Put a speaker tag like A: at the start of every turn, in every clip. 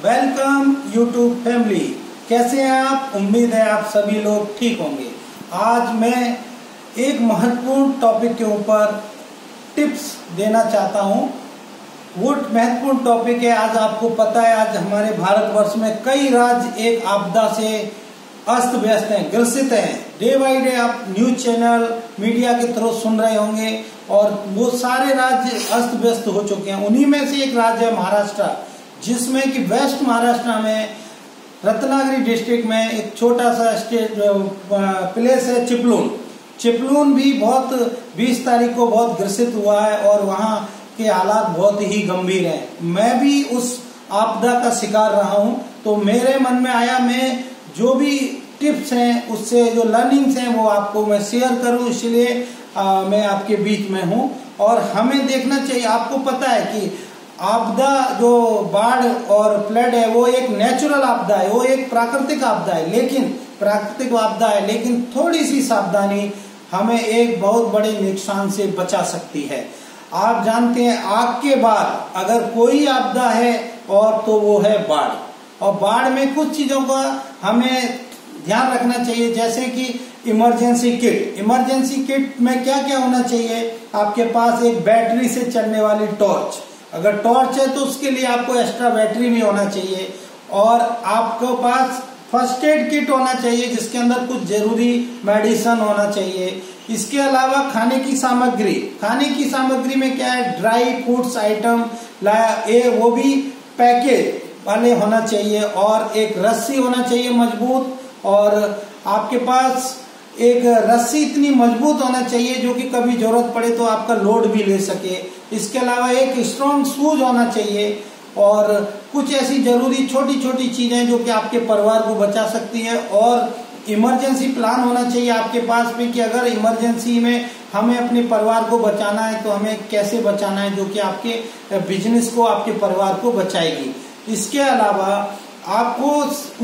A: Welcome YouTube family. कैसे हैं आप? उम्मीद है आप सभी लोग ठीक होंगे। आज मैं एक महत्वपूर्ण टॉपिक के ऊपर टिप्स देना चाहता हूं। वो महत्वपूर्ण टॉपिक है, आज आपको पता है, आज हमारे भारतवर्ष में कई राज्य एक आपदा से अस्त व्यस्त हैं, ग्रसित हैं। डे बाई डे आप न्यूज चैनल मीडिया के थ्रू सुन रहे होंगे और वो सारे राज्य अस्त व्यस्त हो चुके हैं। उन्हीं में से एक राज्य है महाराष्ट्र, जिसमें कि वेस्ट महाराष्ट्र में रत्नागिरी डिस्ट्रिक्ट में एक छोटा सा स्टेट प्लेस है चिपलून। चिपलून भी बहुत 20 तारीख को बहुत ग्रसित हुआ है और वहाँ के हालात बहुत ही गंभीर हैं। मैं भी उस आपदा का शिकार रहा हूँ, तो मेरे मन में आया मैं जो भी टिप्स हैं उससे जो लर्निंग्स हैं वो आपको मैं शेयर करूँ, इसलिए मैं आपके बीच में हूँ। और हमें देखना चाहिए, आपको पता है कि आपदा जो बाढ़ और फ्लड है वो एक नेचुरल आपदा है, वो एक प्राकृतिक आपदा है, लेकिन थोड़ी सी सावधानी हमें एक बहुत बड़े नुकसान से बचा सकती है। आप जानते हैं आग के बाद अगर कोई आपदा है और तो वो है बाढ़। और बाढ़ में कुछ चीजों का हमें ध्यान रखना चाहिए, जैसे कि इमरजेंसी किट में क्या क्या होना चाहिए। आपके पास एक बैटरी से चलने वाली टॉर्च, अगर टॉर्च है तो उसके लिए आपको एक्स्ट्रा बैटरी भी होना चाहिए। और आपके पास फर्स्ट एड किट होना चाहिए जिसके अंदर कुछ जरूरी मेडिसिन होना चाहिए। इसके अलावा खाने की सामग्री में क्या है, ड्राई फूड्स आइटम वो भी पैकेज वाले होना चाहिए। और एक रस्सी होना चाहिए मजबूत, और आपके पास एक रस्सी इतनी मजबूत होना चाहिए जो कि कभी जरूरत पड़े तो आपका लोड भी ले सके। इसके अलावा एक स्ट्रॉन्ग शूज होना चाहिए और कुछ ऐसी जरूरी छोटी छोटी चीजें जो कि आपके परिवार को बचा सकती है। और इमरजेंसी प्लान होना चाहिए आपके पास में कि अगर इमरजेंसी में हमें अपने परिवार को बचाना है तो हमें कैसे बचाना है, जो कि आपके बिजनेस को, आपके परिवार को बचाएगी। इसके अलावा आपको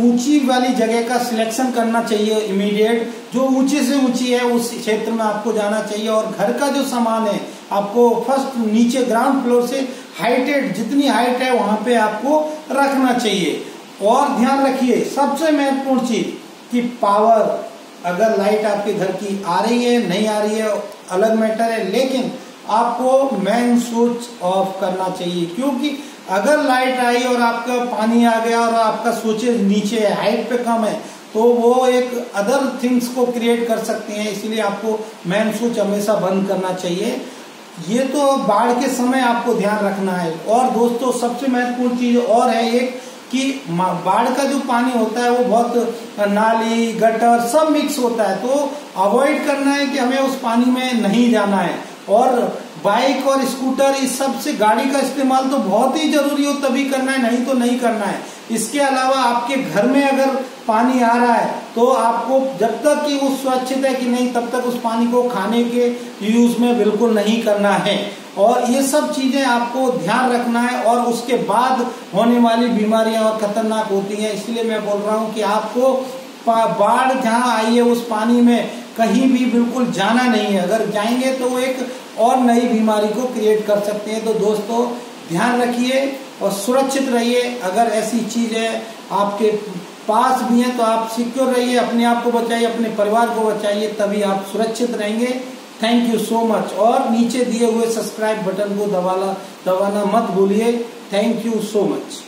A: ऊंची वाली जगह का सिलेक्शन करना चाहिए इमीडिएट, जो ऊंचे से ऊंची है उस क्षेत्र में आपको जाना चाहिए। और घर का जो सामान है आपको फर्स्ट नीचे ग्राउंड फ्लोर से हाइटेड जितनी हाइट है वहां पे आपको रखना चाहिए। और ध्यान रखिए सबसे महत्वपूर्ण चीज कि पावर, अगर लाइट आपके घर की आ रही है नहीं आ रही है अलग मैटर है, लेकिन आपको मेन स्विच ऑफ करना चाहिए। क्योंकि अगर लाइट आई और आपका पानी आ गया और आपका स्विचेज नीचे है, हाइट पे कम है, तो वो एक अदर थिंग्स को क्रिएट कर सकती हैं। इसलिए आपको मेन स्विच हमेशा बंद करना चाहिए। ये तो बाढ़ के समय आपको ध्यान रखना है। और दोस्तों सबसे महत्वपूर्ण चीज और है एक कि बाढ़ का जो पानी होता है वो बहुत नाली गटर सब मिक्स होता है, तो अवॉइड करना है कि हमें उस पानी में नहीं जाना है। और बाइक और स्कूटर इस सब से गाड़ी का इस्तेमाल तो बहुत ही जरूरी हो तभी करना है, नहीं तो नहीं करना है। इसके अलावा आपके घर में अगर पानी आ रहा है तो आपको जब तक कि वो सुरक्षित है कि नहीं तब तक उस पानी को खाने के यूज में बिल्कुल नहीं करना है। और ये सब चीजें आपको ध्यान रखना है। और उसके बाद होने वाली बीमारियां और खतरनाक होती हैं, इसलिए मैं बोल रहा हूँ कि आपको बाढ़ जहाँ आई है उस पानी में कहीं भी बिल्कुल जाना नहीं है। अगर जाएंगे तो वो एक और नई बीमारी को क्रिएट कर सकते हैं। तो दोस्तों ध्यान रखिए और सुरक्षित रहिए। अगर ऐसी चीजें आपके पास भी हैं तो आप सिक्योर रहिए, अपने आप को बचाइए, अपने परिवार को बचाइए, तभी आप सुरक्षित रहेंगे। Thank you so much. और नीचे दिए हुए सब्सक्राइब बटन को दबाना मत भूलिए। Thank you so much.